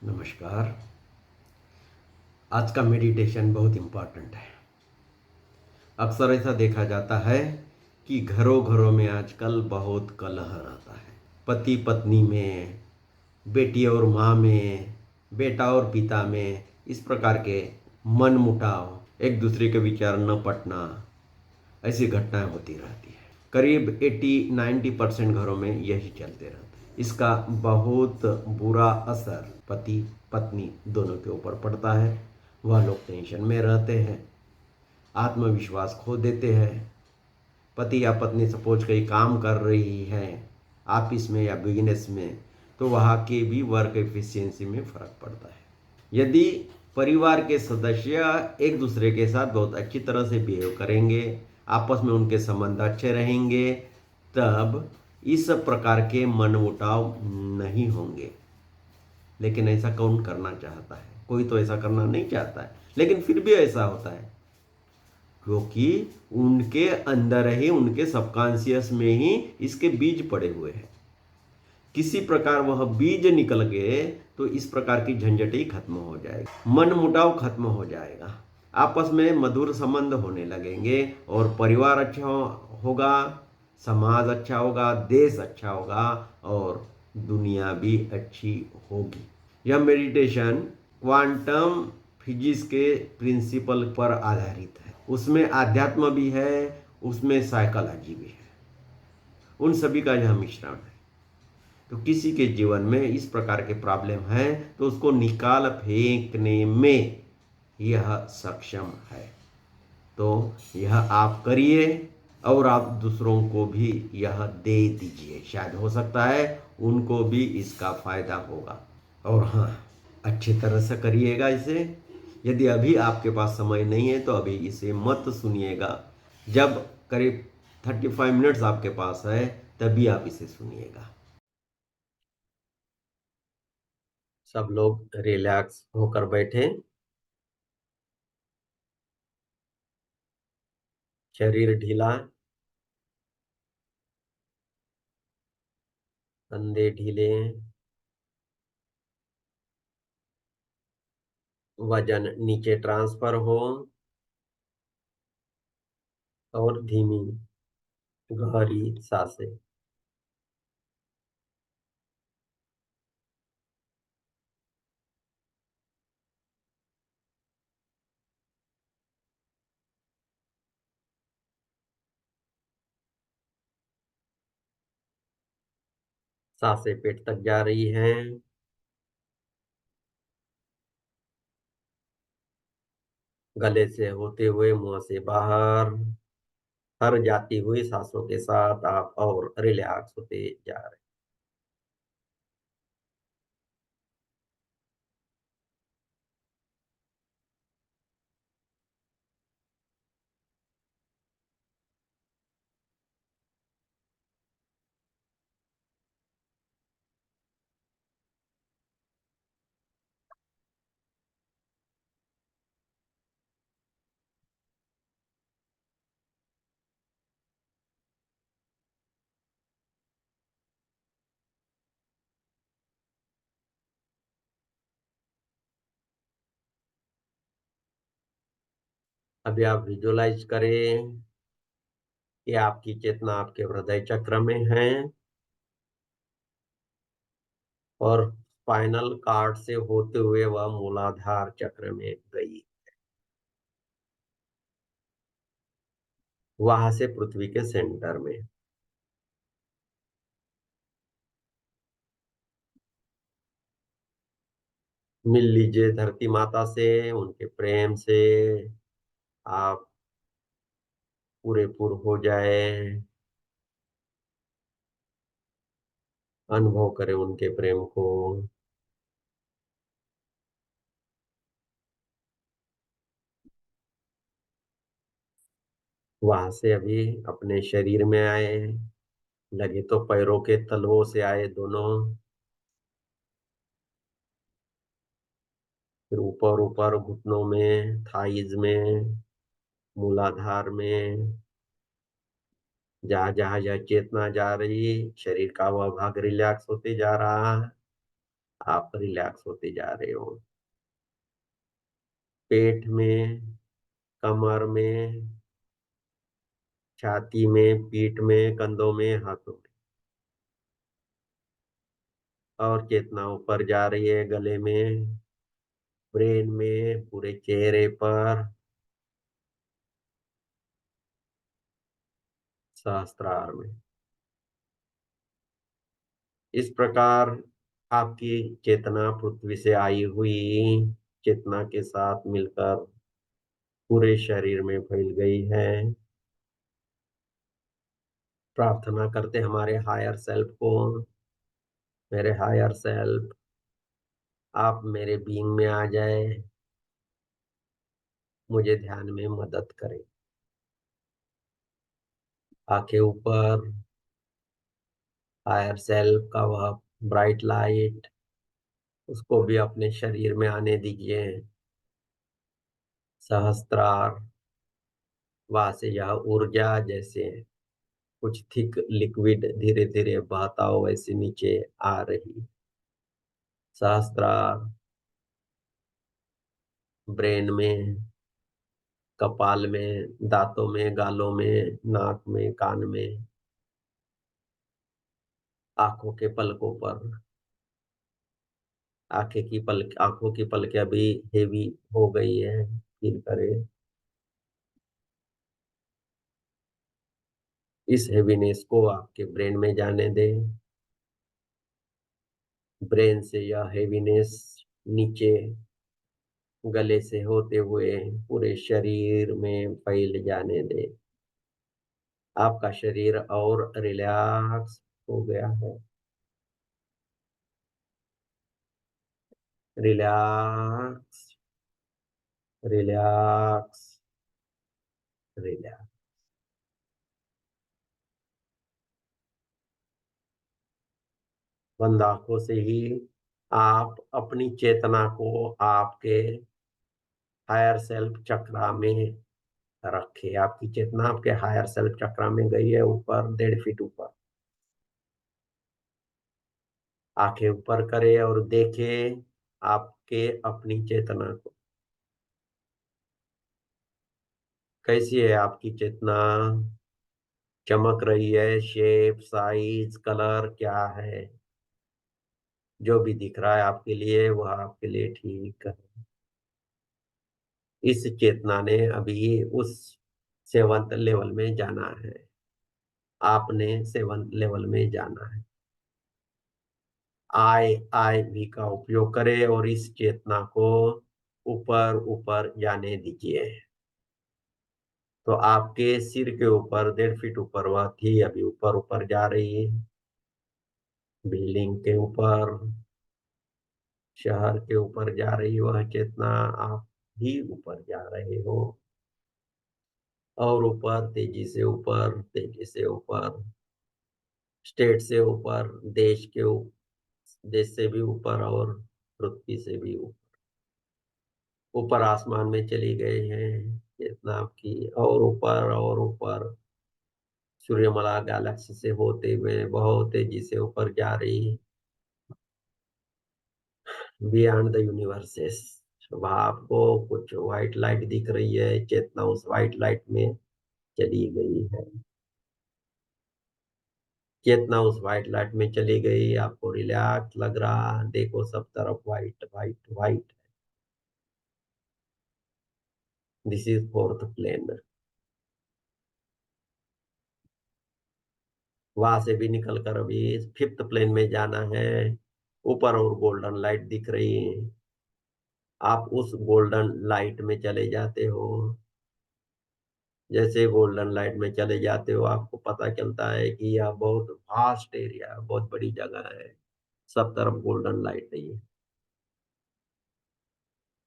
नमस्कार। आज का मेडिटेशन बहुत इम्पोर्टेंट है। अक्सर ऐसा देखा जाता है कि घरों-घरों में आजकल बहुत कलह रहता है। पति-पत्नी में, बेटी और माँ में, बेटा और पिता में, इस प्रकार के मनमुटाव, एक दूसरे के विचार न पटना, ऐसी घटनाएं होती रहती है। करीब 80-90% घरों में यही चलते रहता है। इसका बहुत बुरा असर पति पत्नी दोनों के ऊपर पड़ता है। वह लोग टेंशन में रहते हैं, आत्मविश्वास खो देते हैं। पति या पत्नी सपोज कहीं काम कर रही है ऑफिस में या बिजनेस में, तो वहाँ की भी वर्क एफिशिएंसी में फर्क पड़ता है। यदि परिवार के सदस्य एक दूसरे के साथ बहुत अच्छी तरह से बिहेव करेंगे, आपस में उनके संबंध अच्छे रहेंगे, तब इस प्रकार के मनमुटाव नहीं होंगे। लेकिन ऐसा कौन करना चाहता है? कोई तो ऐसा करना नहीं चाहता है, लेकिन फिर भी ऐसा होता है क्योंकि उनके अंदर ही, उनके सबकॉन्शियस में ही इसके बीज पड़े हुए हैं। किसी प्रकार वह बीज निकल गए तो इस प्रकार की झंझट ही खत्म हो जाएगी, मन मुटाव खत्म हो जाएगा, आपस में मधुर संबंध होने लगेंगे और परिवार अच्छा होगा, समाज अच्छा होगा, देश अच्छा होगा और दुनिया भी अच्छी होगी। यह मेडिटेशन क्वांटम फिजिक्स के प्रिंसिपल पर आधारित है। उसमें आध्यात्म भी है, उसमें साइकोलॉजी भी है, उन सभी का यह मिश्रण है। तो किसी के जीवन में इस प्रकार के प्रॉब्लम है तो उसको निकाल फेंकने में यह सक्षम है। तो यह आप करिए और आप दूसरों को भी यह दे दीजिए, शायद हो सकता है उनको भी इसका फायदा होगा। और हाँ, अच्छी तरह से करिएगा इसे। यदि अभी आपके पास समय नहीं है तो अभी इसे मत सुनिएगा। जब करीब 35 मिनट्स आपके पास है तभी आप इसे सुनिएगा। सब लोग रिलैक्स होकर बैठे, शरीर ढीला, कंधे ढीले, वजन नीचे ट्रांसफर हो और धीमी गहरी सांसें। सांसें पेट तक जा रही हैं, गले से होते हुए मुंह से बाहर, हर जाती हुई सांसों के साथ आप और रिलैक्स होते जा रहे हैं। अभी आप विजुलाइज करें कि आपकी चेतना आपके हृदय चक्र में है और स्पाइनल कार्ड से होते हुए वह मूलाधार चक्र में गई, वहां से पृथ्वी के सेंटर में। मिल लीजिए धरती माता से, उनके प्रेम से आप पूरे पूर हो जाए, अनुभव करें उनके प्रेम को। वहां से अभी अपने शरीर में आए, लगे तो पैरों के तलवों से आए दोनों, फिर ऊपर ऊपर घुटनों में, थाइज में, मूलाधार में, जहां जहां यह चेतना जा रही, शरीर का वह भाग रिलैक्स होते जा रहा है। आप रिलैक्स होते जा रहे हो। पेट में, कमर में, छाती में, पीठ में, कंधों में, हाथों में। और चेतना ऊपर जा रही है गले में, ब्रेन में, पूरे चेहरे पर, सहस्त्रार में। इस प्रकार आपकी चेतना पृथ्वी से आई हुई चेतना के साथ मिलकर पूरे शरीर में फैल गई है। प्रार्थना करते हमारे हायर सेल्फ को, मेरे हायर सेल्फ आप मेरे बीइंग में आ जाए, मुझे ध्यान में मदद करें। आंखें ऊपर, हायर सेल्फ का वह ब्राइट लाइट उसको भी अपने शरीर में आने दीजिए। सहस्त्रार, वहां से यह ऊर्जा जैसे कुछ थिक लिक्विड धीरे धीरे बहता हो वैसे नीचे आ रही। सहस्त्रार, ब्रेन में, कपाल में, दांतों में, गालों में, नाक में, कान में, आंखों के पलकों पर। आंखों की पलकें अभी हेवी हो गई है, फील करें। इस हेवीनेस को आपके ब्रेन में जाने दें। ब्रेन से यह हेवीनेस नीचे गले से होते हुए पूरे शरीर में फैल जाने दें। आपका शरीर और रिलैक्स हो गया है। Relax, relax, relax. बंद आंखों से ही आप अपनी चेतना को आपके हायर सेल्फ चक्रा में रखे। आपकी चेतना आपके हायर सेल्फ चक्रा में गई है, ऊपर 1.5 फीट ऊपर। आंखें ऊपर करे और देखे आपके अपनी चेतना को। कैसी है आपकी चेतना? चमक रही है? शेप, साइज, कलर क्या है? जो भी दिख रहा है आपके लिए वह आपके लिए ठीक है। इस चेतना ने अभी उस 7th लेवल में जाना है। आपने 7th लेवल में जाना है। आई भी का उपयोग करें और इस चेतना को ऊपर ऊपर जाने दीजिए। तो आपके सिर के ऊपर 1.5 फीट ऊपर वह थी, अभी ऊपर ऊपर जा रही है। बिल्डिंग के ऊपर, शहर के ऊपर जा रही वह चेतना, आप भी ऊपर जा रहे हो। और ऊपर, तेजी से ऊपर, तेजी से ऊपर, स्टेट से ऊपर, देश से भी ऊपर और पृथ्वी से भी ऊपर। ऊपर आसमान में चली गए हैं चेतना आपकी, और ऊपर और ऊपर सूर्यमाला गैलेक्सी से होते हुए बहुत तेजी से ऊपर जा रही, बियॉन्ड द यूनिवर्सेस। वहां आपको कुछ व्हाइट लाइट दिख रही है, चेतना उस व्हाइट लाइट में चली गई है। चेतना उस व्हाइट लाइट में चली गई, आपको रिलैक्स लग रहा, देखो सब तरफ white white white. This is 4th plane. वहां से भी निकल कर अभी 5th प्लेन में जाना है। ऊपर और गोल्डन लाइट दिख रही है, आप उस गोल्डन लाइट में चले जाते हो। जैसे गोल्डन लाइट में चले जाते हो आपको पता चलता है कि यह बहुत वास्ट एरिया, बहुत बड़ी जगह है, सब तरफ गोल्डन लाइट है।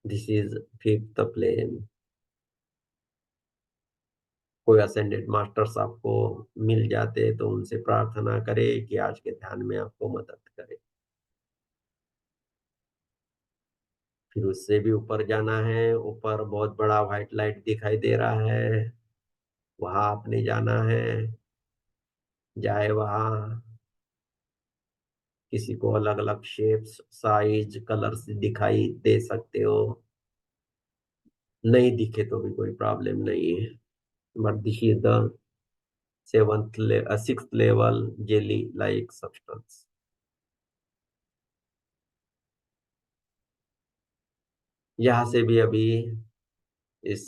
This is 5th plane. कोई असेंडेड मास्टर्स आपको मिल जाते तो उनसे प्रार्थना करे कि आज के ध्यान में आपको मदद करे। फिर उससे भी ऊपर जाना है। ऊपर बहुत बड़ा व्हाइट लाइट दिखाई दे रहा है, वहां आपने जाना है। जाए वहां, किसी को अलग अलग शेप्स साइज कलर्स दिखाई दे सकते हो। नहीं दिखे तो भी कोई प्रॉब्लम नहीं है। But this is the sixth level jelly like substance. यहाँ से भी अभी इस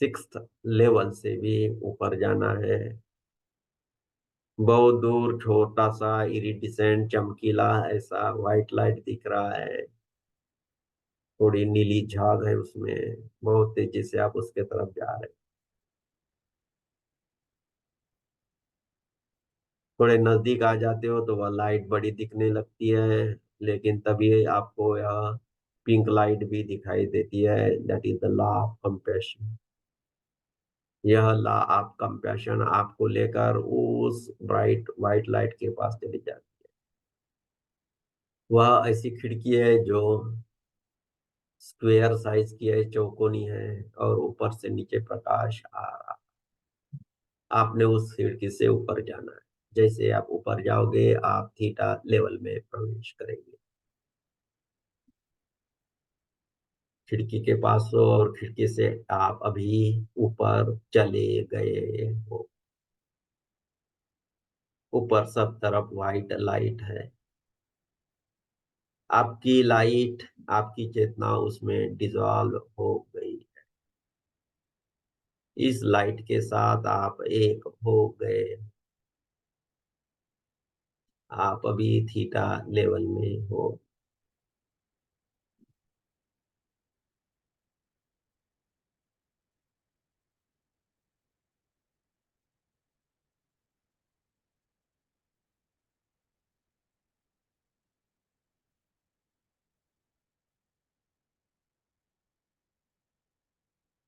सिक्स्थ लेवल से भी ऊपर जाना है। बहुत दूर छोटा सा इरिडिसेंट चमकीला ऐसा व्हाइट लाइट दिख रहा है। थोड़ी नीली झाग है उसमें। बहुत तेजी से आप उसके तरफ जा रहे हैं। थोड़े नजदीक आ जाते हो तो वह लाइट बड़ी दिखने लगती है। लेकिन तभी आपको यह पिंक लाइट भी दिखाई देती है। That is the law of compassion. यह लॉ ऑफ कंपैशन आपको लेकर उस ब्राइट व्हाइट लाइट के पास चली जाती है। वह ऐसी खिड़की है जो स्क्वायर साइज की है, चौकोनी है, और ऊपर से नीचे प्रकाश आ रहा। आपने उस खिड़की से ऊपर जाना है। जैसे आप ऊपर जाओगे आप थीटा लेवल में प्रवेश करेंगे। खिड़की के पास हो और खिड़की से आप अभी ऊपर चले गए हो। ऊपर सब तरफ व्हाइट लाइट है। आपकी लाइट आपकी चेतना उसमें डिजॉल्व हो गई। इस लाइट के साथ आप एक हो गए। आप अभी थीटा लेवल में हो।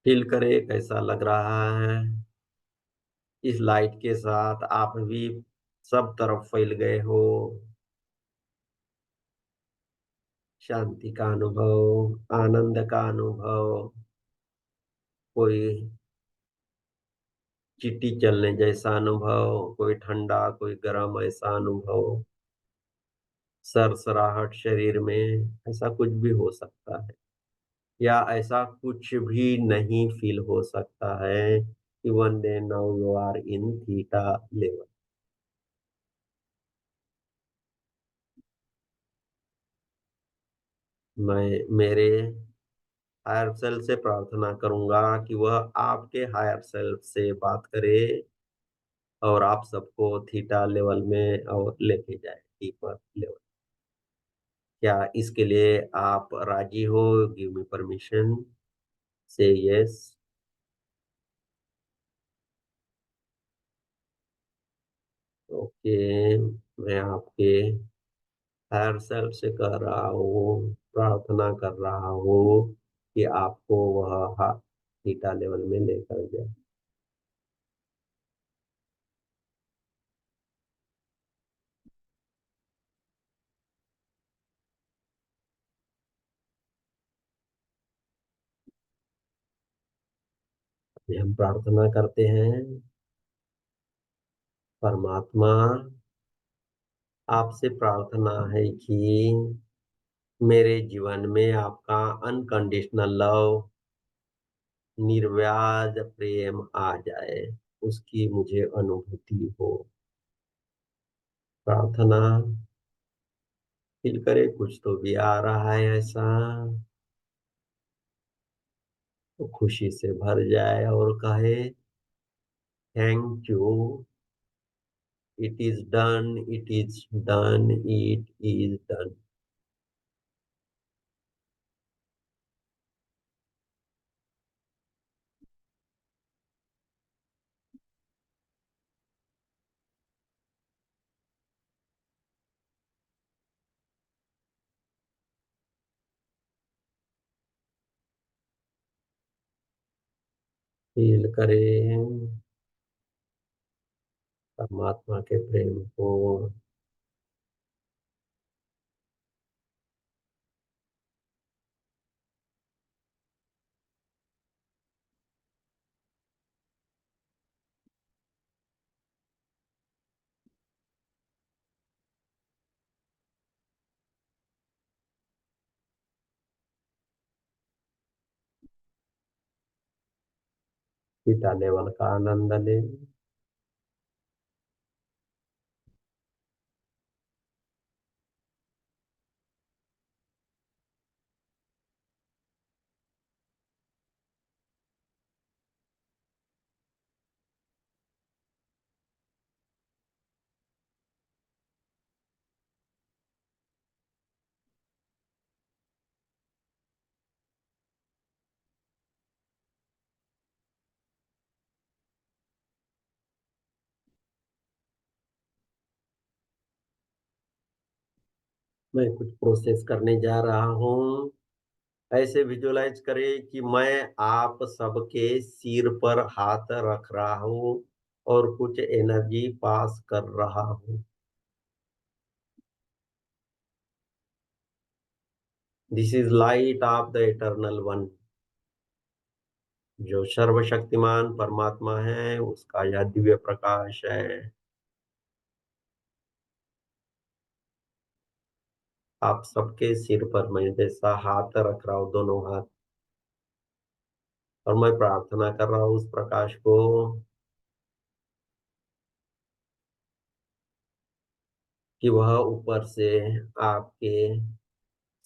फील करे कैसा लग रहा है। इस लाइट के साथ आप भी सब तरफ फैल गए हो। शांति का अनुभव, आनंद का अनुभव, कोई चींटी चलने जैसा अनुभव, कोई ठंडा कोई गर्म ऐसा अनुभव, सरसराहट शरीर में, ऐसा कुछ भी हो सकता है। या ऐसा कुछ भी नहीं फील हो सकता है। Even they now you are in theta level. मैं मेरे हायर सेल्फ से प्रार्थना करूंगा कि वह आपके हायर सेल्फ से बात करे और आप सबको थीटा लेवल में और लेके जाए डीपर लेवल। क्या इसके लिए आप राजी हो? Give me permission. से यस। ओके। मैं आपके हायर सेल्फ से कह रहा हूँ, प्रार्थना कर रहा हूँ कि आपको वह थीटा लेवल में लेकर जाए। हम प्रार्थना करते हैं। परमात्मा, आपसे प्रार्थना है कि मेरे जीवन में आपका अनकंडीशनल लव, निर्व्याज प्रेम आ जाए, उसकी मुझे अनुभूति हो। प्रार्थना फील करे कुछ तो भी आ रहा है ऐसा, तो खुशी से भर जाए और कहे thank you. It is done, it is done, it is done. Feel करें परमात्मा के प्रेम को। थीटा लेवल का आनंद ले। मैं कुछ प्रोसेस करने जा रहा हूँ। ऐसे विजुअलाइज करें कि मैं आप सबके सिर पर हाथ रख रहा हूँ और कुछ एनर्जी पास कर रहा हूँ। This is light of the eternal one. जो सर्वशक्तिमान परमात्मा है उसका यह दिव्य प्रकाश है। आप सबके सिर पर मैं जैसा हाथ रख रहा हूँ, दोनों हाथ, और मैं प्रार्थना कर रहा हूँ उस प्रकाश को कि वह ऊपर से आपके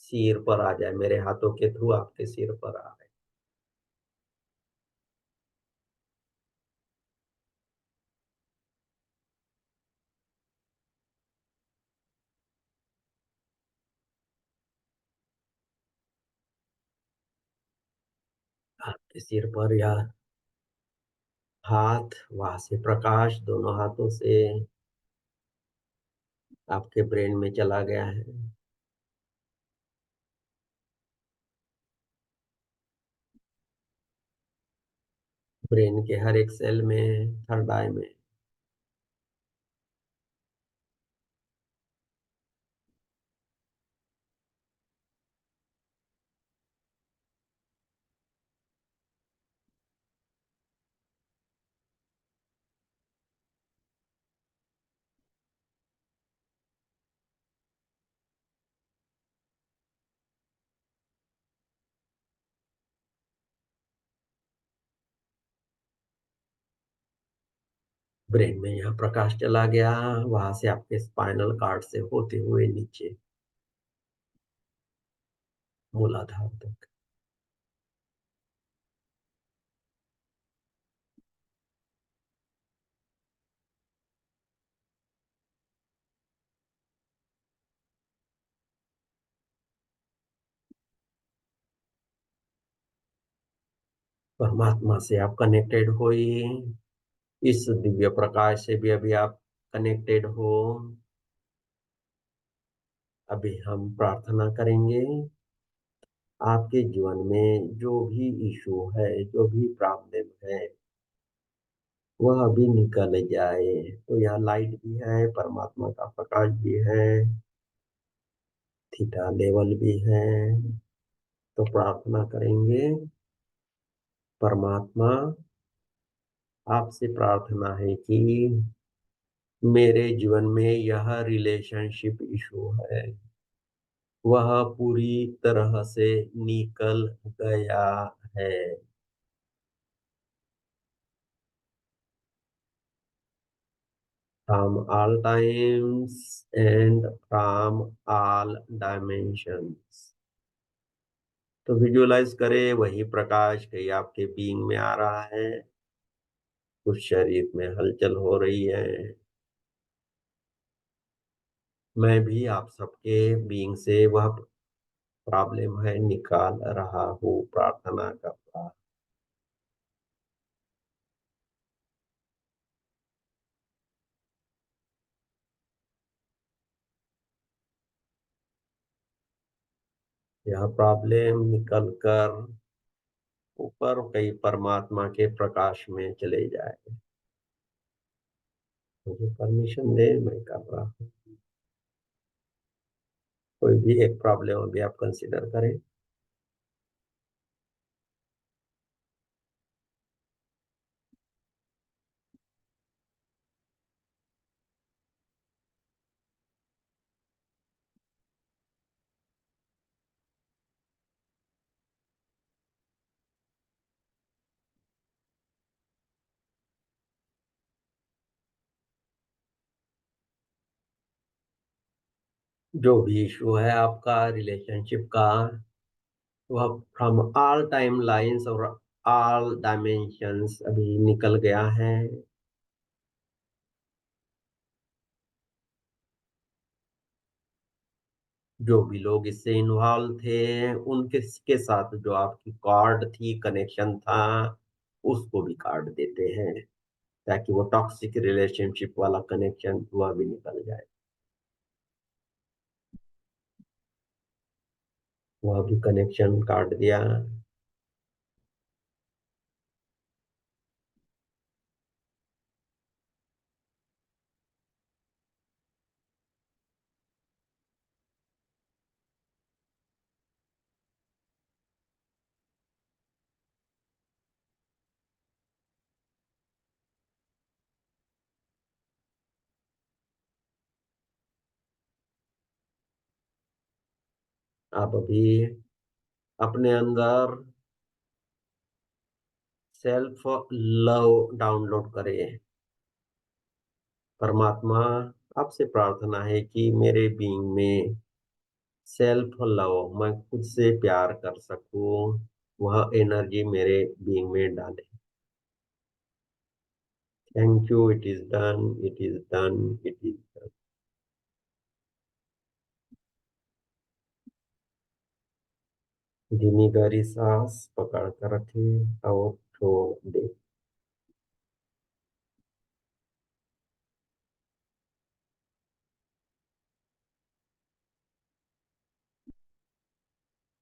सिर पर आ जाए, मेरे हाथों के थ्रू आपके सिर पर आ जाए। आपके सिर पर या हाथ, वहां से प्रकाश दोनों हाथों से आपके ब्रेन में चला गया है। ब्रेन के हर एक सेल में, थर्ड आई में। ब्रेन में यहाँ प्रकाश चला गया, वहां से आपके स्पाइनल कार्ड से होते हुए नीचे मूलाधार तक। परमात्मा से आप कनेक्टेड हुई, इस दिव्य प्रकाश से भी अभी आप कनेक्टेड हो। अभी हम प्रार्थना करेंगे आपके जीवन में जो भी इशू है, जो भी प्रॉब्लम है, वह अभी निकल जाए। तो यहाँ लाइट भी है, परमात्मा का प्रकाश भी है, थीटा लेवल भी है। तो प्रार्थना करेंगे, परमात्मा आपसे प्रार्थना है कि मेरे जीवन में यह रिलेशनशिप इशू है, वह पूरी तरह से निकल गया है। From all times and from all dimensions। तो विजुअलाइज करें वही प्रकाश कहीं आपके बीइंग में आ रहा है, कुछ शरीर में हलचल हो रही है। मैं भी आप सबके बीइंग से वह प्रॉब्लम है निकाल रहा हूँ, प्रार्थना कर रहा। यह प्रॉब्लम निकल कर ऊपर कहीं परमात्मा के प्रकाश में चले जाए। मुझे परमिशन दे, मैं कर रहा हूँ। कोई भी एक प्रॉब्लम अभी आप कंसिडर करें। जो भी इशू है आपका रिलेशनशिप का, वह फ्रॉम ऑल टाइम लाइंस और ऑल डायमेंशंस अभी निकल गया है। जो भी लोग इससे इन्वॉल्व थे उनके के साथ जो आपकी कार्ड थी, कनेक्शन था, उसको भी काट देते हैं, ताकि वो टॉक्सिक रिलेशनशिप वाला कनेक्शन वह भी निकल जाए। वह भी कनेक्शन काट दिया। आप अभी अपने अंदर सेल्फ लव डाउनलोड करें। परमात्मा, आपसे प्रार्थना है कि मेरे बीइंग में सेल्फ लव, मैं खुद से प्यार कर सकूं, वह एनर्जी मेरे बीइंग में डाले। Thank you, it is done, it is done, it is done. धीमी गहरी सांस पकड़ कर रखें और छोड़ दे।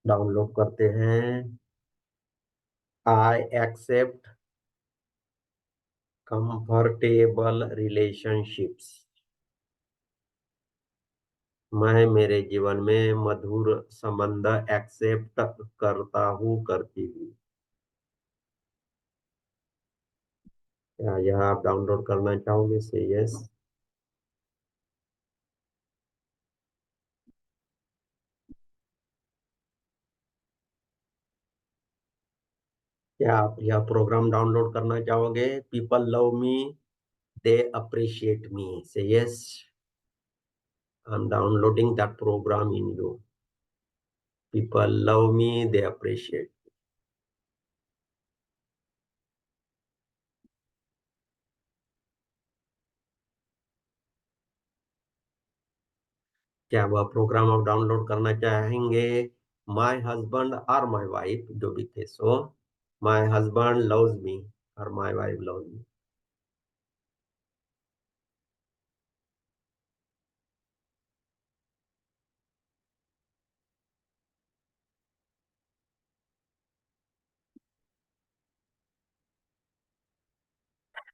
डाउनलोड करते हैं। I accept comfortable relationships. मैं मेरे जीवन में मधुर संबंध एक्सेप्ट करता हूँ, करती हूँ। क्या यह आप डाउनलोड करना चाहोगे? से यस। क्या आप यह प्रोग्राम डाउनलोड करना चाहोगे? People love me, they appreciate me. Say yes, I am downloading that program in you. People love me, they appreciate. क्या वह प्रोग्राम आप डाउनलोड करना चाहेंगे? माई हस्बैंड और माई वाइफ, जो भी केस हो, माई हस्बैंड लव्स मी और my wife loves me.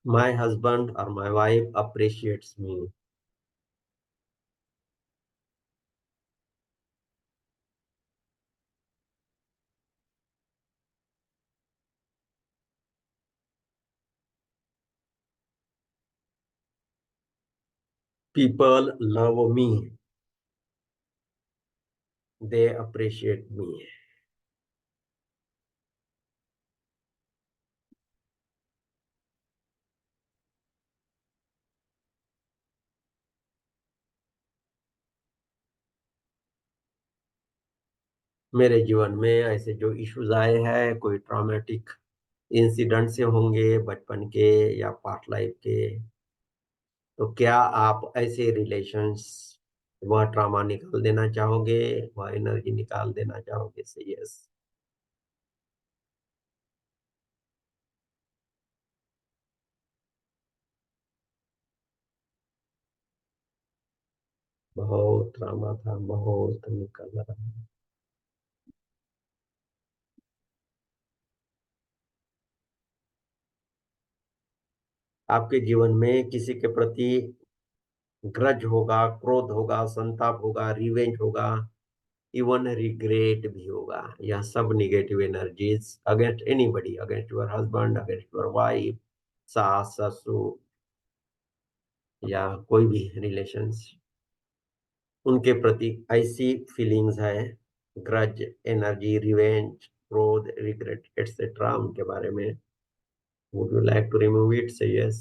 My husband or my wife appreciates me. People love me. They appreciate me. मेरे जीवन में ऐसे जो इश्यूज आए हैं, कोई ट्रॉमेटिक इंसिडेंट से होंगे, बचपन के या पास्ट लाइफ के, तो क्या आप ऐसे रिलेशंस, वह ट्रॉमा निकाल देना चाहोगे, वह एनर्जी निकाल देना चाहोगे? से यस। बहुत ट्रॉमा था, बहुत निकल रहा। आपके जीवन में किसी के प्रति ग्रज होगा, क्रोध होगा, संताप होगा, रिवेंज होगा, इवन रिग्रेट भी होगा। यह सब negative energies against anybody, against your husband, against your wife, सास ससुर, या कोई भी रिलेशंस, उनके प्रति ऐसी फीलिंग्स है, ग्रज एनर्जी, रिवेंज, क्रोध, रिग्रेट एटसेट्रा, उनके बारे में। Would you like to remove it? Say yes.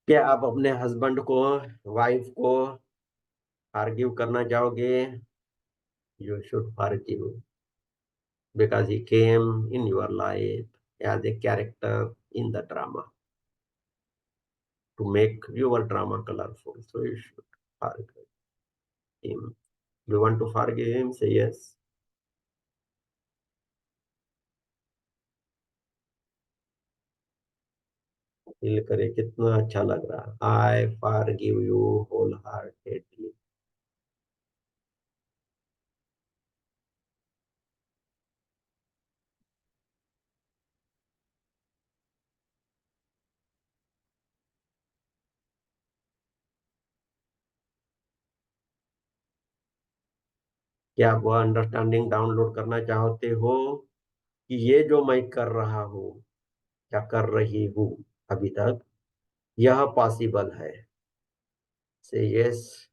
क्या आप अपने हस्बैंड को, वाइफ को फॉरगिव करना चाहोगे? You should forgive because he came in your life as a character in the drama to make your drama colorful. So you should forgive him. Do you want to forgive him? Say yes. Feel करे कितना अच्छा लग रहा। I forgive you wholeheartedly. क्या आप वह understanding download करना चाहते हो कि ये जो मैं कर रहा हूँ या कर रही हूँ अभी तक, यह पॉसिबल है? से यस।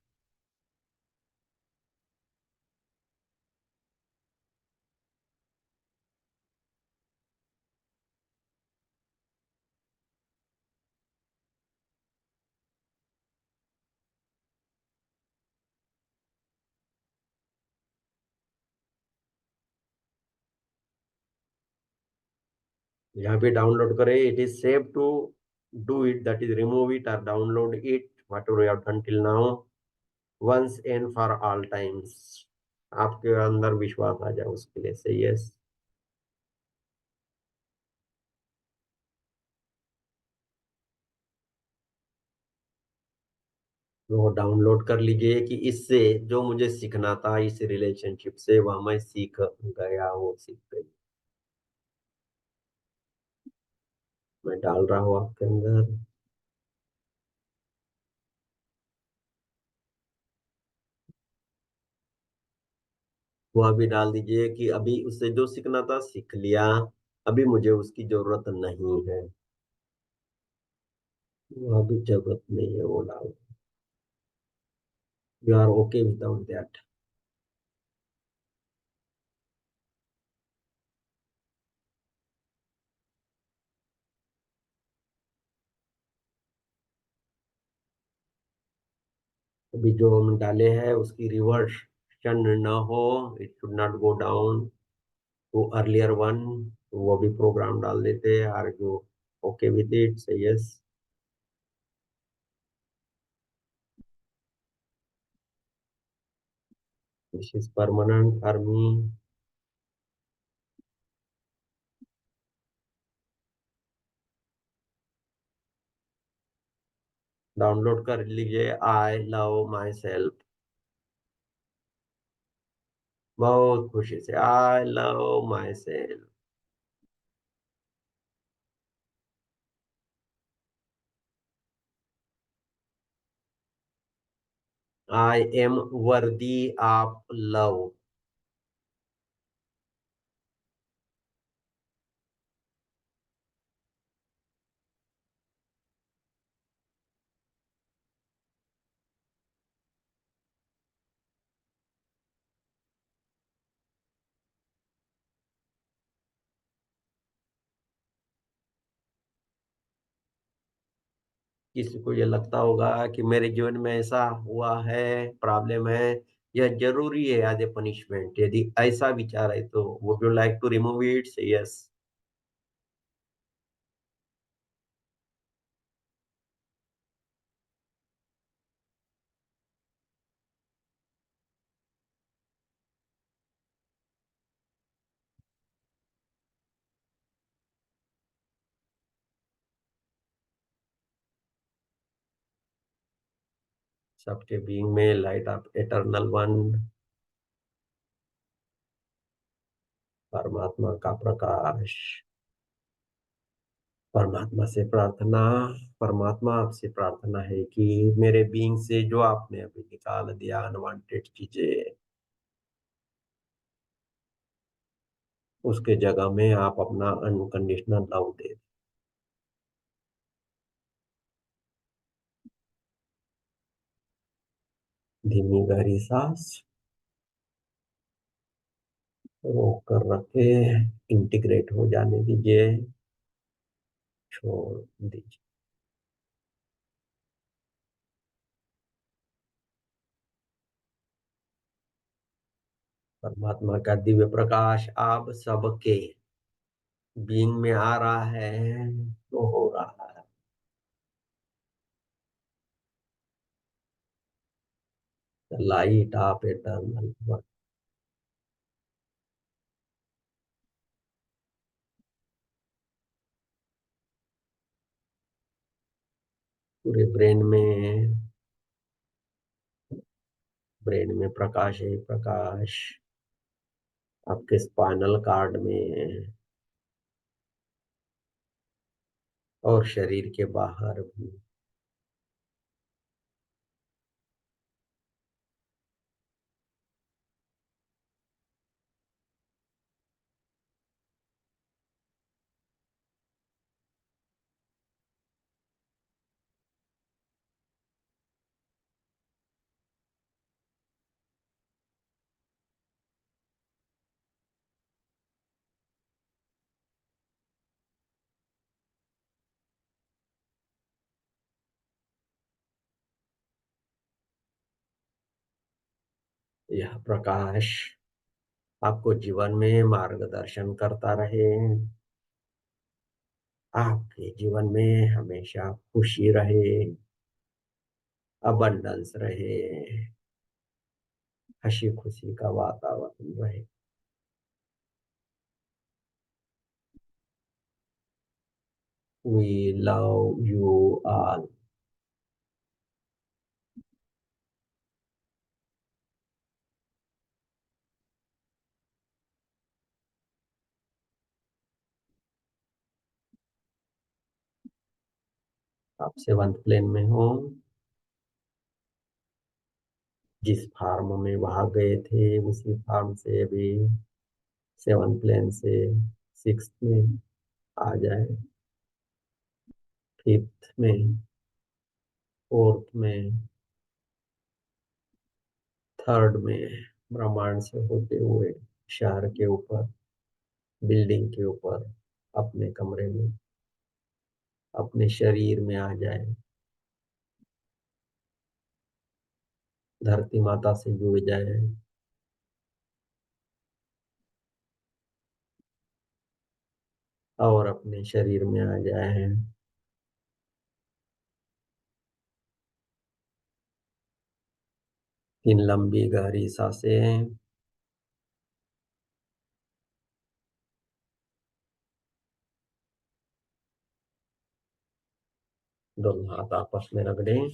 यहाँ पे डाउनलोड करें। It is safe to do it, that is remove it और download it whatever you have done till now, once and for all times. आपके अंदर विश्वास आ जाए उसके लिए से यस। वो डाउनलोड कर लीजिए कि इससे जो मुझे सीखना था इस रिलेशनशिप से वह मैं सीख गया, वो सीख गई। मैं डाल रहा हूँ आपके अंदर। वो अभी डाल दीजिए कि अभी उससे जो सीखना था सीख लिया, अभी मुझे उसकी जरूरत नहीं है। वो अभी जरूरत नहीं है, वो डाल। You are okay without that. अभी जो हम डाले हैं उसकी रिवर्शन न हो, it should not go down to earlier one. वो भी प्रोग्राम डाल देते हैं। Are you okay with it? Say yes. This is permanent for me. Download कर लीजिए। I love myself. बहुत खुशी से I love myself. I am worthy of love. किसी को ये लगता होगा कि मेरे जीवन में ऐसा हुआ है, प्रॉब्लम है, यह जरूरी है एज ए पनिशमेंट, यदि ऐसा विचार है तो would you like to remove it? Say yes. सबके बीइंग में लाइट ऑफ एटर्नल वन, परमात्मा का प्रकाश। परमात्मा से प्रार्थना, परमात्मा आपसे प्रार्थना है कि मेरे बीइंग से जो आपने अभी निकाल दिया अनवांटेड चीजें, उसके जगह में आप अपना अनकंडीशनल लव दे। धीमी गहरी सांस रोक कर रखे, इंटीग्रेट हो जाने दीजिए, छोड़ दीजिए। परमात्मा का दिव्य प्रकाश आप सबके बीइंग में आ रहा है तो हो रहा है। लाइट आप एटर्नल वन। पूरे ब्रेन में प्रकाश है, प्रकाश आपके स्पाइनल कार्ड में और शरीर के बाहर भी। यह प्रकाश आपको जीवन में मार्गदर्शन करता रहे, आपके जीवन में हमेशा खुशी रहे, अबंडेंस रहे, हंसी खुशी का वातावरण रहे। We love you all. आप सेवंथ प्लेन में हो। जिस फार्म में वहां गए थे उसी फार्म से अभी सेवन प्लेन से सिक्स में आ जाए, फिफ्थ में, फोर्थ में, थर्ड में, ब्रह्मांड से होते हुए शहर के ऊपर, बिल्डिंग के ऊपर, अपने कमरे में, अपने शरीर में आ जाए, धरती माता से जुड़ जाए, और अपने शरीर में आ जाए। 3 लंबी गहरी सांसें। दोनों हाथ आपस में रगड़ें,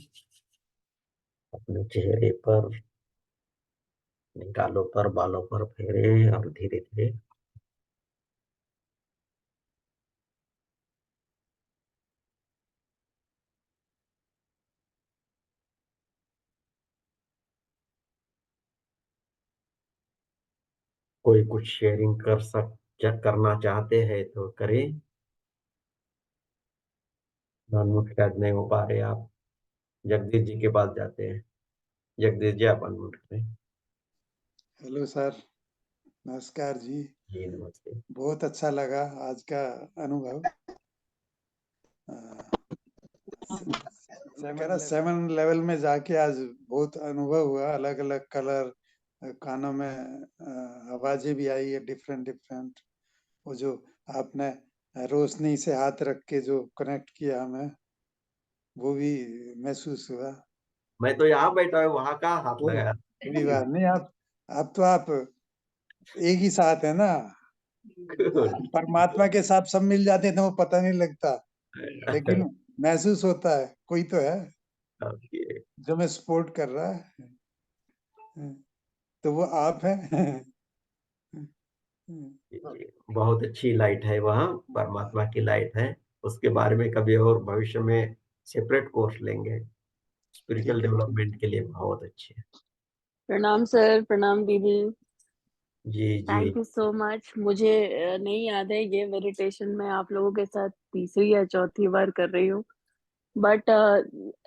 अपने चेहरे पर, अपने गालों पर, बालों पर फेरे और धीरे धीरे कोई कुछ शेयरिंग करना चाहते हैं तो करें। अनम्यूट शायद नहीं हो पा रहे आप। जगदीश जी के पास जाते हैं। जगदीश जी आप अनम्यूट करें। हेलो सर, नमस्कार जी। जी नमस्ते। बहुत अच्छा लगा आज का अनुभव। कह रहा 7 लेवल में जाके आज बहुत अनुभव हुआ, अलग अलग कलर, कानों में आवाजें भी आई है डिफरेंट डिफरेंट। वो जो आपने रोशनी से हाथ रख के जो कनेक्ट किया हमें, वो भी महसूस हुआ। मैं तो यहाँ बैठा हूँ, वहां कहाँ हाथ वो लगाया। कोई बात नहीं, आप एक ही साथ है ना। परमात्मा के साथ सब मिल जाते हैं तो वो पता नहीं लगता, लेकिन महसूस होता है कोई तो है ओके। जो मैं सपोर्ट कर रहा है, तो वो आप हैं। बहुत अच्छी लाइट है वहाँ, परमात्मा की लाइट है। उसके बारे में कभी और भविष्य में सेपरेट कोर्स लेंगे। स्पिरिचुअल ठीक है। डेवलपमेंट के लिए बहुत अच्छी है। प्रणाम सर, प्रणाम दीदी। जी जी। Thank you so much. मुझे नहीं याद है, ये मेडिटेशन मैं आप लोगों के साथ तीसरी या चौथी बार कर रही हूँ, बट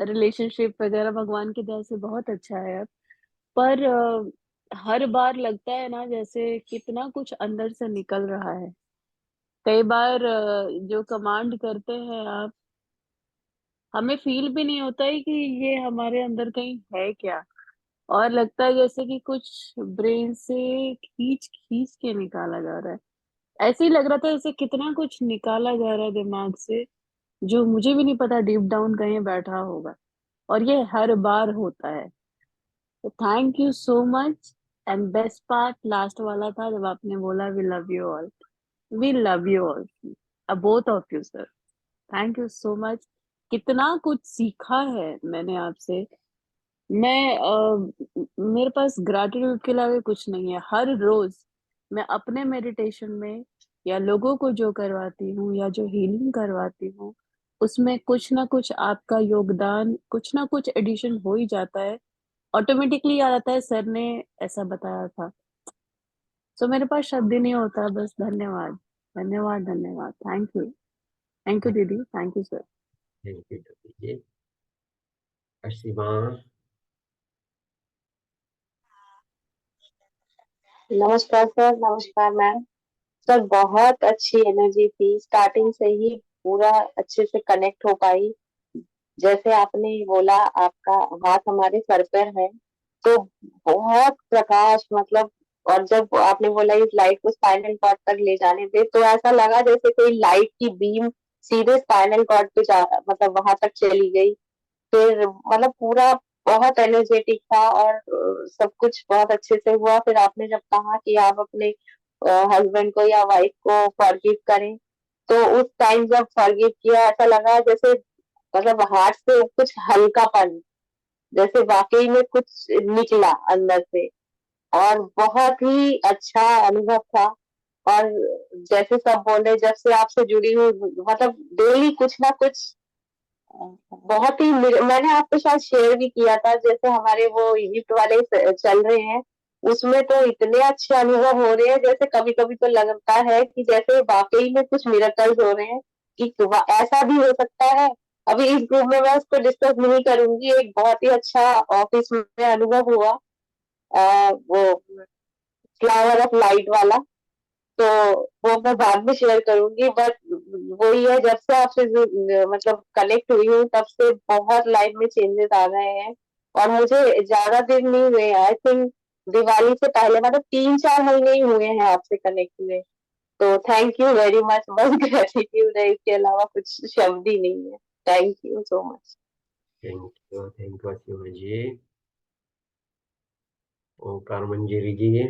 रिलेशनशिप वगैरह भगवान की दया से बहुत अच्छा है अब। पर हर बार लगता है ना जैसे कितना कुछ अंदर से निकल रहा है। कई बार जो कमांड करते हैं आप, हमें फील भी नहीं होता है कि ये हमारे अंदर कहीं है क्या। और लगता है जैसे कि कुछ ब्रेन से खींच खींच के निकाला जा रहा है। ऐसे ही लग रहा था जैसे कितना कुछ निकाला जा रहा है दिमाग से, जो मुझे भी नहीं पता डीप डाउन कहीं बैठा होगा। और ये हर बार होता है। तो thank you so much. And best part last वाला था जब आपने बोला we love you all. We love you all, both of you sir. Thank you so much. कितना कुछ सीखा है मैंने आपसे। मैं मेरे पास ग्रैटिट्यूड के अलावा कुछ नहीं है। हर रोज मैं अपने मेडिटेशन में या लोगों को जो करवाती हूँ या जो हीलिंग करवाती हूँ, उसमें कुछ ना कुछ आपका योगदान, कुछ ना कुछ एडिशन हो ही जाता है। ऑटोमेटिकली याद आता है सर ने ऐसा बताया था। सो मेरे पास शब्द ही नहीं होता, बस धन्यवाद। धन्यवाद धन्यवाद। थैंक यू दीदी, thank you sir. Thank you जी। असीमा। नमस्कार सर, नमस्कार मैम। सर बहुत अच्छी एनर्जी थी, स्टार्टिंग से ही पूरा अच्छे से कनेक्ट हो पाई। जैसे आपने बोला आपका हाथ हमारे सर पर है, तो बहुत प्रकाश मतलब, और जब आपने बोला इस लाइट को स्पाइनल कॉर्ड तक ले जाने दे, तो ऐसा लगा जैसे कोई लाइट की बीम सीधे स्पाइनल कॉर्ड पे जा मतलब वहां तक चली गई। फिर मतलब पूरा बहुत एनर्जेटिक था, और सब कुछ बहुत अच्छे से हुआ। फिर आपने जब कहा कि आप अपने हस्बैंड को या वाइफ को फॉरगिव करें, तो उस टाइम जब फॉरगिव किया ऐसा लगा जैसे मतलब हार्ट से कुछ हल्कापन, जैसे वाकई में कुछ निकला अंदर से, और बहुत ही अच्छा अनुभव था। और जैसे सब बोल रहे, जब से आपसे जुड़ी हुई मतलब डेली कुछ ना कुछ बहुत ही मैंने आपको शायद शेयर भी किया था, जैसे हमारे वो इजिप्ट वाले चल रहे हैं, उसमें तो इतने अच्छे अनुभव हो रहे हैं, जैसे कभी कभी तो लगता है कि जैसे वाकई में कुछ मिरेकल्स हो रहे हैं, कि ऐसा भी हो सकता है। अभी इस ग्रुप में मैं उसको डिस्कस नहीं करूंगी, एक बहुत ही अच्छा ऑफिस में अनुभव हुआ, वो फ्लावर ऑफ लाइट वाला, तो वो मैं बाद में शेयर करूंगी। बट वही है, जब से आपसे मतलब कनेक्ट हुई हूँ तब से बहुत लाइफ में चेंजेस आ गए हैं। और मुझे ज्यादा दिन नहीं हुए, आई थिंक दिवाली से पहले मतलब 3-4 महीने ही हुए हैं आपसे कनेक्ट हुए। तो थैंक यू वेरी मच, बस ग्रेटिट्यूड है, इसके अलावा कुछ शब्द ही नहीं है। Thank you so much. Thank you Asima ji. Omkar Manjiri ji.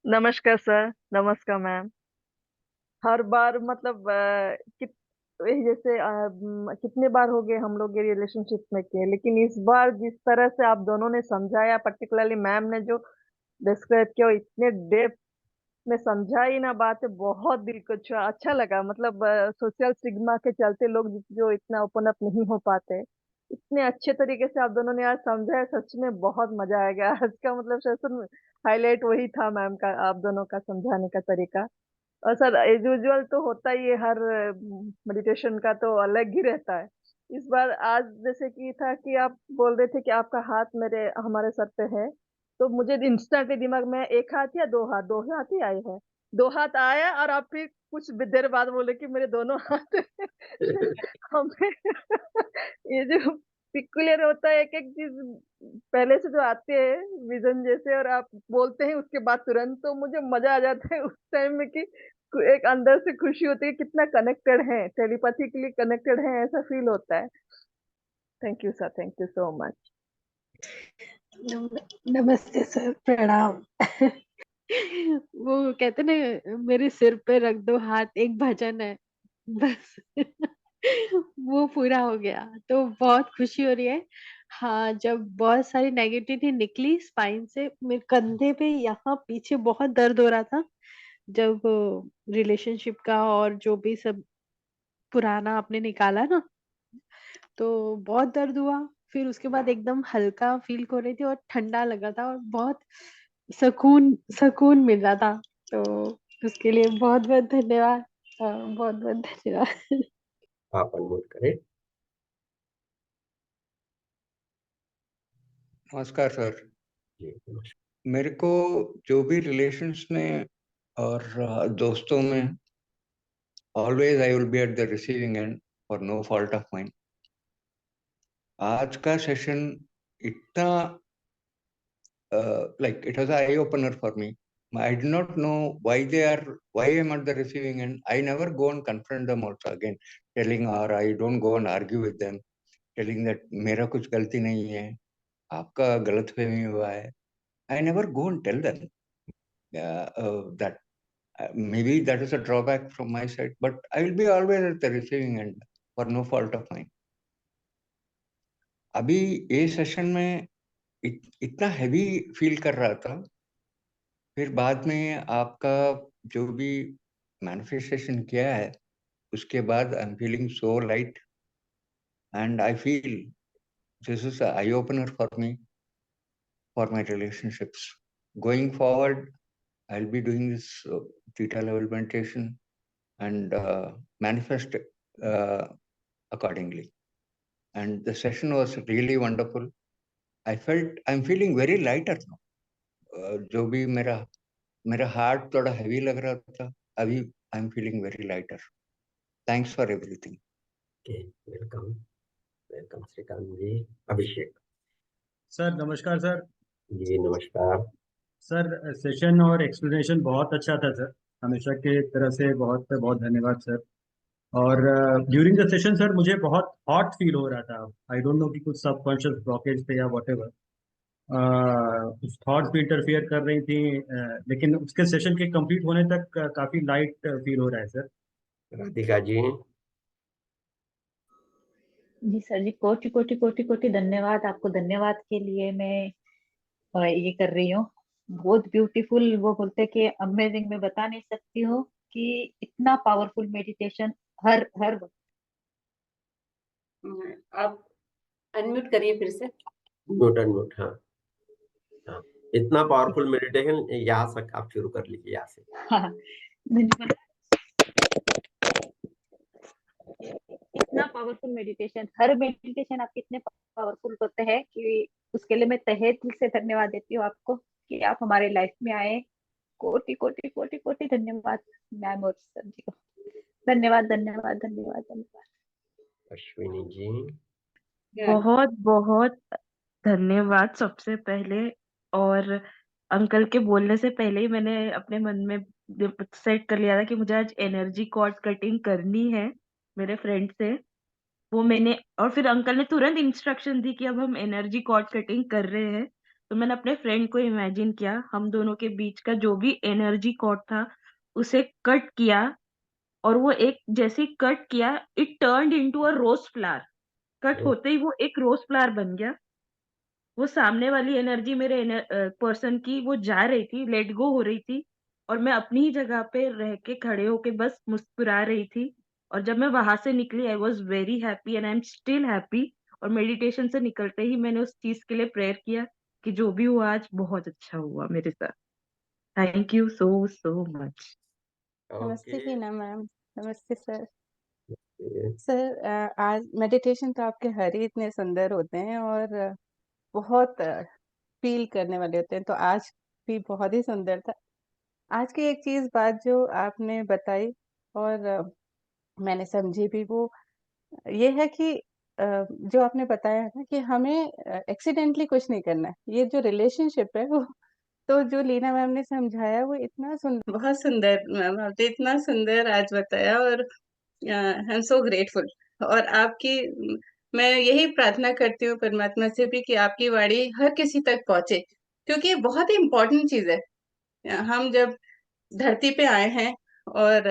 नमस्कार सर, नमस्कार मैम। हर बार मतलब जैसे कितने बार हो गए हम लोग ये रिलेशनशिप में किए, लेकिन इस बार जिस तरह से आप दोनों ने समझाया, पर्टिकुलरली मैम ने जो डिस्क्राइब किया, वो इतने डेप्थ में समझाई ना बातें, बहुत दिल को छुआ। अच्छा लगा। मतलब सोशल सिग्मा के चलते लोग जो इतना ओपन अप नहीं हो पाते, इतने अच्छे तरीके से आप दोनों ने आज समझाया, सच में बहुत मजा आ गया। आज का मतलब सेशन हाईलाइट वही था मैम का, आप दोनों का समझाने का तरीका। और सर एज यूजुअल तो होता ही है, हर मेडिटेशन का तो अलग ही रहता है। इस बार आज जैसे कि था कि आप बोल रहे थे कि आपका हाथ मेरे हमारे सर पे है, तो मुझे इंस्टेंटली दिमाग में एक हाथ या दो हाथ, दो हाथ ही आए हैं। दो हाथ आया और आप फिर कुछ देर बाद बोले कि मेरे दोनों हाथ हमें ये जो पिक्युलर होता है, एक एक चीज पहले से जो आते हैं विजन जैसे, और आप बोलते हैं उसके बाद तुरंत, तो मुझे मजा आ जाता है उस टाइम में कि एक अंदर से खुशी होती है, कितना कनेक्टेड है, टेलीपैथिकली कनेक्टेड है, ऐसा फील होता है। Thank you sir, thank you so much. नमस्ते सर, प्रणाम। वो कहते ना, मेरे सिर पे रख दो हाथ, एक भजन है बस। वो पूरा हो गया तो बहुत खुशी हो रही है। हाँ, जब बहुत सारी नेगेटिविटी निकली स्पाइन से, मेरे कंधे पे यहाँ पीछे बहुत दर्द हो रहा था, जब रिलेशनशिप का और जो भी सब पुराना आपने निकाला ना, तो बहुत दर्द हुआ। फिर उसके बाद एकदम हल्का फील हो रही थी और ठंडा लगा था, और बहुत सुकून सुकून मिल रहा था। तो उसके लिए बहुत बहुत धन्यवाद। बहुत बहुत धन्यवाद। आप अनम्यूट करें। नमस्कार सर। जी नमस्कार। मेरे को जो भी रिलेशंस में और दोस्तों में, always I will be at the receiving end for no fault of mine. आज का सेशन इतना like it was an eye opener for me. I did not know why I'm at the receiving end. I never go and confront them also again, telling, or I don't go and argue with them, telling that मेरा कुछ गलती नहीं है, आपका गलतफहमी हुआ है. I never go and tell them that maybe that is a drawback from my side, but I will be always at the receiving end for no fault of mine. अभी ये सेशन में इतना हैवी फील कर रहा था, फिर बाद में आपका जो भी मैनिफेस्टेशन किया है उसके बाद आई am feeling so light and I feel this is eye opener for me for my relationships going forward. I will be doing this theta level meditation and manifest accordingly. And the session was really wonderful. I'm feeling very lighter now. जो भी मेरा heart थोड़ा heavy लग रहा था, अभी I am feeling very lighter. Thanks for everything. Okay, welcome welcome Shrikant ji. Abhishek sir नमस्कार sir. जी नमस्कार. सर सेशन और एक्सप्लेनेशन बहुत अच्छा था सर, हमेशा के तरह से बहुत बहुत धन्यवाद सर. और ड्यूरिंग द सेशन सर मुझे बहुत हॉट फील हो रहा था. आई डोंट नो कि कुछ सबकॉन्शियस ब्लॉकेज थे या व्हाटएवर, कुछ थॉट्स भी इंटरफियर कर रही थी, लेकिन उसके सेशन के कंप्लीट होने तक काफी लाइट फील हो रहा है सर. राधिका जी. जी सर जी, कोटि कोटि कोटि कोटि धन्यवाद. आपको धन्यवाद के लिए मैं ये कर रही हूँ. बहुत ब्यूटीफुल, वो बोलते कि अमेजिंग. मैं बता नहीं सकती हूँ कि इतना पावरफुल मेडिटेशन हर हर आप अनम्यूट करिए फिर से. म्यूट. हाँ हाँ, इतना पावरफुल मेडिटेशन यहाँ से आप शुरू कर लीजिए. यहाँ से. हाँ, धन्यवाद. इतना पावरफुल मेडिटेशन, हर मेडिटेशन आप कितने पावरफुल करते हैं कि उसके लिए मैं तहे दिल से धन्यवाद देती हूँ आपको कि आप हमारे लाइफ में आए. कोटि कोटि कोटि कोटि धन्यवाद मैम और सर जी को. धन्यवाद धन्यवाद धन्यवाद धन्यवाद. अश्विनी जी. बहुत बहुत धन्यवाद सबसे पहले. और अंकल के बोलने से पहले ही मैंने अपने मन में सेट कर लिया था कि मुझे आज एनर्जी कॉर्ड कटिंग करनी है मेरे फ्रेंड से. वो मैंने, और फिर अंकल ने तुरंत इंस्ट्रक्शन दी कि अब हम एनर्जी कॉर्ड कटिंग कर रहे हैं. तो मैंने अपने फ्रेंड को इमेजिन किया, हम दोनों के बीच का जो भी एनर्जी कॉर्ड था उसे कट किया. और वो एक जैसे कट किया, it turned into a rose flower. Cut होते ही वो एक रोज फ्लावर बन गया. वो सामने वाली एनर्जी मेरे पर्सन की वो जा रही थी, लेट गो हो रही थी, और मैं अपनी ही जगह पे रह के खड़े होके बस मुस्कुरा रही थी. और जब मैं वहां से निकली, I was very happy and I am still happy. और मेडिटेशन से निकलते ही मैंने उस चीज के लिए प्रेयर किया कि जो भी हुआ आज बहुत अच्छा हुआ मेरे साथ. Thank you so so much. नमस्ते ओके. हीना मैम. नमस्ते सर. ओके. सर आज मेडिटेशन तो आपके हर ही इतने सुंदर होते हैं और बहुत फील करने वाले होते हैं, तो आज भी बहुत ही सुंदर था. आज की एक चीज बात जो आपने बताई और मैंने समझी भी, वो ये है कि जो आपने बताया ना कि हमें एक्सीडेंटली कुछ नहीं करना है. ये जो रिलेशनशिप है वो, तो जो लीना मैम ने समझाया वो इतना सुंदर, बहुत सुंदर मैम. आपने इतना सुंदर आज बताया और आई एम सो ग्रेटफुल. और आपकी मैं यही प्रार्थना करती हूँ परमात्मा से भी कि आपकी वाणी हर किसी तक पहुंचे, क्योंकि ये बहुत ही इम्पोर्टेंट चीज है. हम जब धरती पे आए हैं और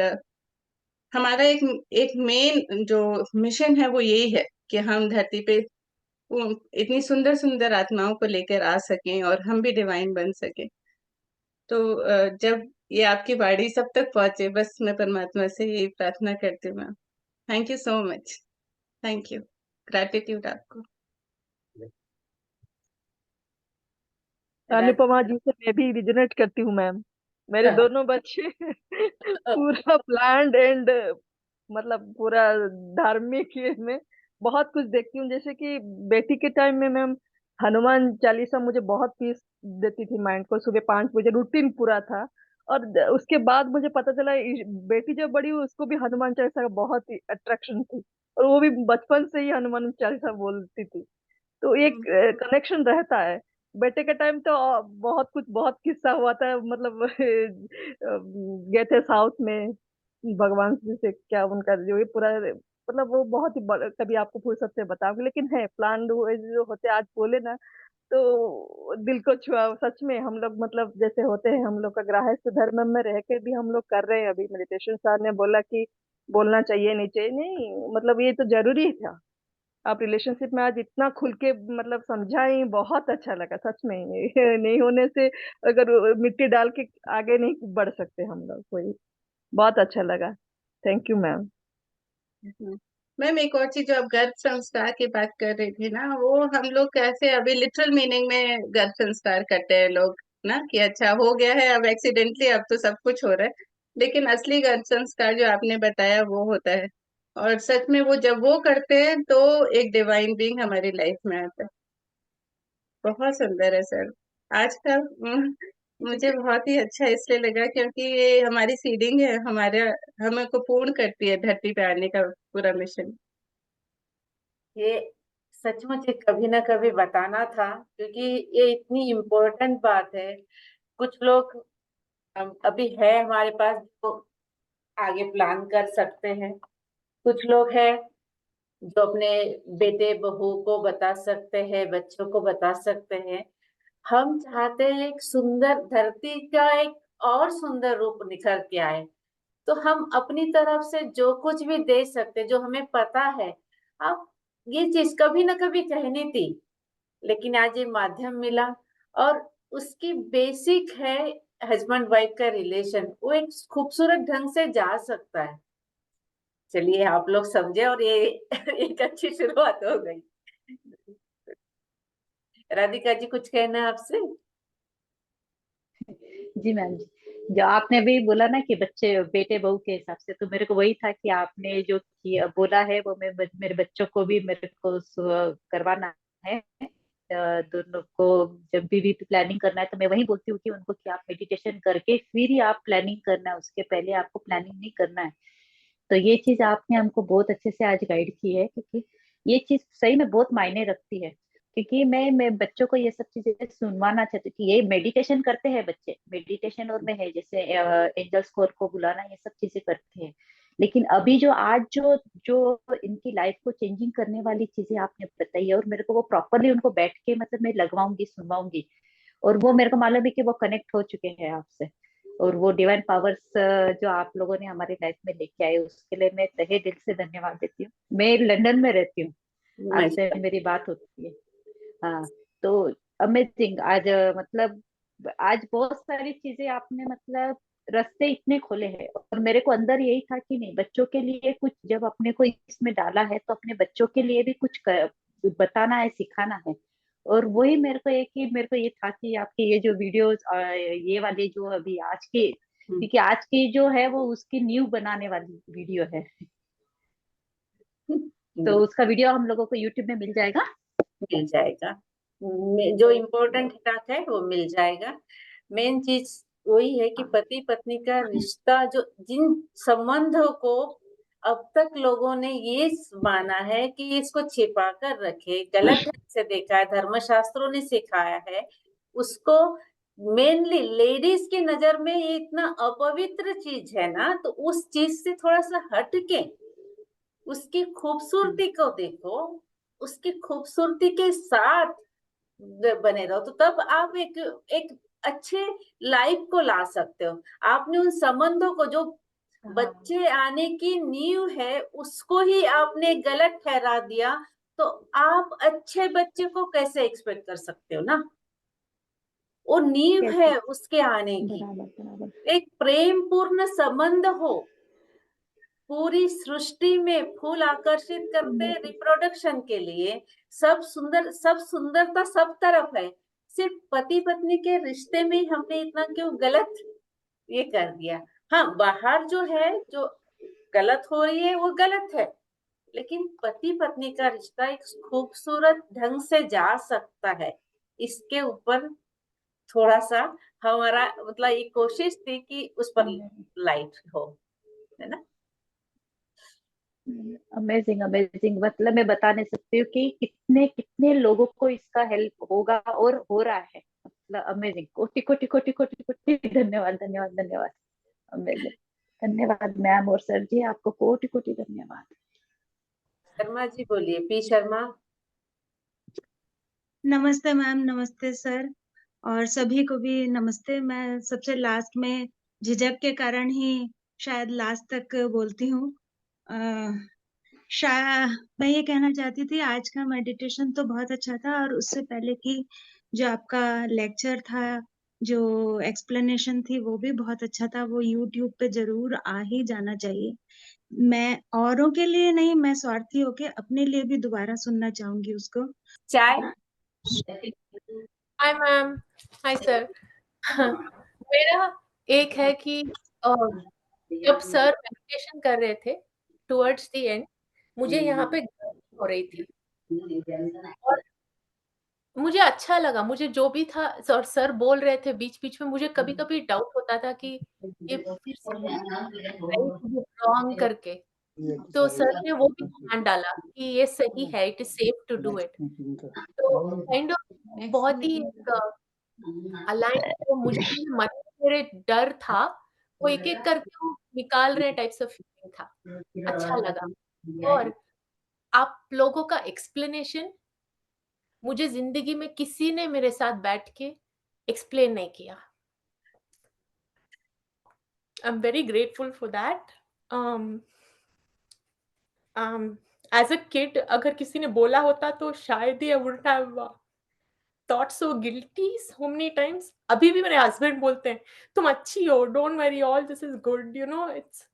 हमारा एक एक मेन जो मिशन है वो यही है कि हम धरती पे इतनी सुंदर सुंदर आत्माओं को लेकर आ सकें और हम भी डिवाइन बन सकें. तो जब ये आपकी वाणी सब तक पहुंचे, बस मैं परमात्मा से यही प्रार्थना करती हूँ ma'am. Thank you so much. Thank you. Gratitude आपको. अनुपमा जी से मैं भी रिजनेट करती हूँ मैम. मेरे दोनों बच्चे पूरा प्लान्ड एंड मतलब पूरा धार्मिक में बहुत कुछ देखती हूँ. जैसे कि बेटी के टाइम में मैम हनुमान चालीसा मुझे बहुत पीस देती थी माइंड को. सुबह 5 बजे रूटीन पूरा था. और उसके बाद मुझे पता चला बेटी जब बड़ी हुई उसको भी हनुमान चालीसा का बहुत ही अट्रैक्शन थी, और वो भी बचपन से ही हनुमान चालीसा बोलती थी. तो एक कनेक्शन रहता है। बेटे के टाइम तो बहुत किस्सा हुआ था, मतलब गए थे साउथ में, भगवान जी से क्या उनका जो ये पूरा, मतलब वो बहुत ही बड़ा, कभी आपको फुर्सत से बताऊंगी, लेकिन है प्लान हुए जो होते आज बोले ना, तो दिल को छुआ सच में। हम लोग मतलब जैसे होते हैं, हम लोग का गृहस्थ धर्म में रह के भी हम लोग कर रहे हैं अभी मेडिटेशन। सर ने बोला कि बोलना चाहिए नहीं चाहिए, नहीं मतलब ये तो जरूरी था। आप रिलेशनशिप में आज इतना खुल के मतलब समझाई, बहुत अच्छा लगा सच में। ये नहीं होने से अगर मिट्टी डाल के आगे नहीं बढ़ सकते हम लोग कोई। बहुत अच्छा लगा। Thank you ma'am. मैम एक और चीज, जो आप गर्भ संस्कार की बात कर रही थी ना, वो हम लोग कैसे अभी लिटरल मीनिंग में गर्भ संस्कार करते हैं लोग ना, कि अच्छा हो गया है अब एक्सीडेंटली, अब तो सब कुछ हो रहा है। लेकिन असली गर्भ संस्कार जो आपने बताया वो होता है, और सच में वो जब वो करते हैं तो एक डिवाइन बीइंग हमारी लाइफ में आता है। बहुत सुंदर है सर। आज का मुझे बहुत ही अच्छा इसलिए लगा क्योंकि ये हमारी सीडिंग है, हमारे हमें को पूर्ण करती है धरती पे आने का पूरा मिशन। ये सचमुच ये कभी ना कभी बताना था, क्योंकि ये इतनी इम्पोर्टेंट बात है। कुछ लोग अभी है हमारे पास जो आगे प्लान कर सकते हैं, कुछ लोग हैं जो अपने बेटे बहू को बता सकते हैं, बच्चों को बता सकते हैं। हम चाहते हैं एक सुंदर धरती का एक और सुंदर रूप निखर के आए, तो हम अपनी तरफ से जो कुछ भी दे सकते, जो हमें पता है। अब ये चीज कभी ना कभी कहनी थी, लेकिन आज ये माध्यम मिला, और उसकी बेसिक है हस्बैंड वाइफ का रिलेशन, वो एक खूबसूरत ढंग से जा सकता है। चलिए आप लोग समझे, और ये एक अच्छी शुरुआत हो गई। राधिका जी कुछ कहना है आपसे? जी मैम, जो आपने भी बोला ना कि बच्चे बेटे बहू के हिसाब से, तो मेरे को वही था कि आपने जो बोला है वो मैं मेरे बच्चों को भी मेरे को करवाना है। दोनों को जब भी प्लानिंग करना है तो मैं वही बोलती हूँ कि उनको कि आप मेडिटेशन करके फिर ही आप प्लानिंग करना है, उसके पहले आपको प्लानिंग नहीं करना है। तो ये चीज आपने हमको बहुत अच्छे से आज गाइड की है, क्योंकि ये चीज सही में बहुत मायने रखती है। क्योंकि मैं बच्चों को ये सब चीजें सुनवाना चाहती हूँ कि ये मेडिटेशन करते हैं बच्चे, मेडिटेशन और में है जैसे एंजल्स कोर को बुलाना, ये सब चीजें करते हैं। लेकिन अभी जो आज जो जो इनकी लाइफ को चेंजिंग करने वाली चीजें आपने बताई है, और मेरे को वो प्रॉपरली उनको बैठ के मतलब मैं लगवाऊंगी, सुनवाऊंगी, और वो मेरे को मालूम है कि वो कनेक्ट हो चुके हैं आपसे। और वो डिवाइन पावर्स जो आप लोगों ने हमारी लाइफ में लेके आए, उसके लिए मैं तहे दिल से धन्यवाद देती हूँ। मैं लंदन में रहती हूँ, आपसे मेरी बात होती है। हाँ, तो अमेजिंग आज मतलब आज बहुत सारी चीजें आपने मतलब रास्ते इतने खोले हैं, और मेरे को अंदर यही था कि नहीं, बच्चों के लिए कुछ जब अपने को इसमें डाला है तो अपने बच्चों के लिए भी कुछ बताना है, सिखाना है। और वही मेरे को एक ही मेरे को ये था कि आपकी ये जो वीडियोस ये वाली जो अभी आज की, क्योंकि आज की जो है वो उसकी न्यू बनाने वाली वीडियो है, तो उसका वीडियो हम लोगों को यूट्यूब में मिल जाएगा। मिल जाएगा, जो इम्पोर्टेंट टास्क है वो मिल जाएगा। मेन चीज वही है कि पति पत्नी का रिश्ता, जो जिन संबंधों को अब तक लोगों ने ये माना है कि इसको छिपा कर रखे, गलत ढंग से देखा है, धर्मशास्त्रों ने सिखाया है उसको, मेनली लेडीज की नजर में ये इतना अपवित्र चीज है ना, तो उस चीज से थोड़ा सा हट के उसकी खूबसूरती को देखो, उसकी खूबसूरती के साथ बने रहो, तो तब आप एक एक अच्छे लाइफ को ला सकते हो। आपने उन संबंधों को, जो बच्चे आने की नींव है, उसको ही आपने गलत ठहरा दिया, तो आप अच्छे बच्चे को कैसे एक्सपेक्ट कर सकते हो ना? वो नींव है उसके आने की। एक प्रेम पूर्ण संबंध हो, पूरी सृष्टि में फूल आकर्षित करते हैं रिप्रोडक्शन के लिए, सब सुंदरता सब तरफ है, सिर्फ पति पत्नी के रिश्ते में हमने इतना क्यों गलत ये कर दिया? हाँ, बाहर जो है जो गलत हो रही है वो गलत है, लेकिन पति पत्नी का रिश्ता एक खूबसूरत ढंग से जा सकता है। इसके ऊपर थोड़ा सा हमारा मतलब ये कोशिश थी कि उस पर लाइट हो, है ना? अमेजिंग अमेजिंग, मतलब मैं बता नहीं सकती हूँ कि कितने कितने लोगों को इसका हेल्प होगा और हो रहा है। मतलब अमेजिंग, कोटि कोटि कोटि कोटि कोटि धन्यवाद धन्यवाद धन्यवाद। अमेजिंग, धन्यवाद मैम और सर जी, आपको कोटि कोटि धन्यवाद। शर्मा जी बोलिए, पी शर्मा। नमस्ते मैम, नमस्ते सर, और सभी को भी नमस्ते। मैं सबसे लास्ट में झिझक के कारण ही शायद लास्ट तक बोलती हूँ। मैं ये कहना चाहती थी, आज का मेडिटेशन तो बहुत अच्छा था, और उससे पहले की जो आपका लेक्चर था, जो एक्सप्लेनेशन थी, वो भी बहुत अच्छा था। वो यूट्यूब पे जरूर आ ही जाना चाहिए। मैं औरों के लिए नहीं, मैं स्वार्थी होके अपने लिए भी दोबारा सुनना चाहूंगी उसको। चाय। Hi ma'am, hi sir. मेरा एक है कि जब सर मेडिटेशन कर रहे थे टुवर्ड्स द एंड, मुझे यहाँ पे गर्मी हो रही थी और मुझे अच्छा लगा। मुझे जो भी था, और सर बोल रहे थे बीच-बीच में, मुझे कभी-कभी डाउट होता था कि ये फिर से राइट रॉन्ग करके। तो सर ने वो भी कमांड डाला कि ये सही है, it is safe to do it. तो काइंड ऑफ बहुत ही एक अलाइन, जो मुझे मेरे मन में मेरे डर था, वो एक-एक करके वो निकाल रहे टाइप्स ऑफ फीलिंग था। अच्छा लगा। और आप लोगों का एक्सप्लेनेशन, मुझे ज़िंदगी में किसी ने मेरे साथ बैठ के एक्सप्लेन नहीं किया। I am very grateful for that. As a kid अगर किसी ने बोला होता तो शायद ही I wouldn't have thought so guilty so many times. अभी भी मेरे हस्बैंड बोलते हैं, तुम अच्छी हो, don't worry, all this is good, you know. It's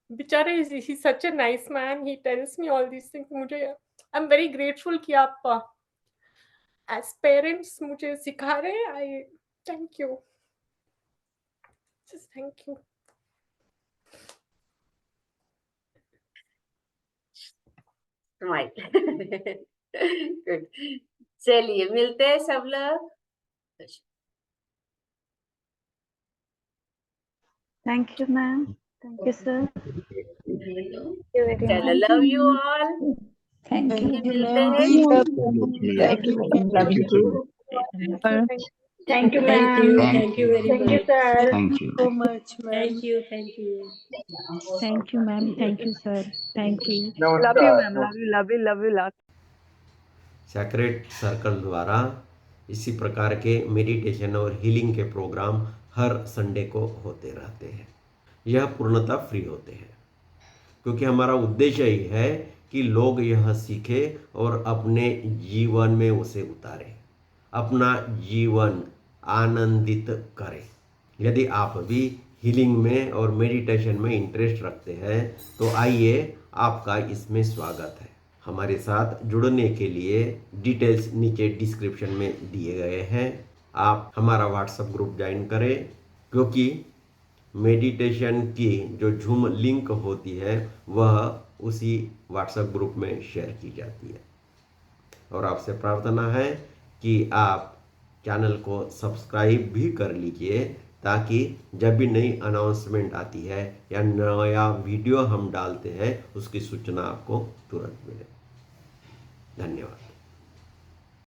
बेचारे, he such a nice man, he tells me all these things. मुझे आई एम वेरी ग्रेटफुल कि आप एज पेरेंट्स मुझे सिखा रहे हैं। I thank you, just thank you. Smile. Good. चलिए मिलते हैं सब लोग। Thank you ma'am, thank you sir, चलो, love you all. Thank you मिलते हैं। Thank you ma'am, thank you very much, thank you sir, Thank you. So much ma'am, thank you ma'am, thank you sir, thank you, love you ma'am, love you love you love you love. Sacred circle द्वारा इसी प्रकार के meditation और healing के programme हर Sunday को होते रहते हैं। यह पूर्णतः फ्री होते हैं, क्योंकि हमारा उद्देश्य ही है कि लोग यह सीखें और अपने जीवन में उसे उतारें, अपना जीवन आनंदित करें। यदि आप भी हीलिंग में और मेडिटेशन में इंटरेस्ट रखते हैं तो आइए, आपका इसमें स्वागत है। हमारे साथ जुड़ने के लिए डिटेल्स नीचे डिस्क्रिप्शन में दिए गए हैं। आप हमारा व्हाट्सएप ग्रुप ज्वाइन करें, क्योंकि मेडिटेशन की जो जूम लिंक होती है वह उसी व्हाट्सएप ग्रुप में शेयर की जाती है। और आपसे प्रार्थना है कि आप चैनल को सब्सक्राइब भी कर लीजिए, ताकि जब भी नई अनाउंसमेंट आती है या नया वीडियो हम डालते हैं उसकी सूचना आपको तुरंत मिले। धन्यवाद।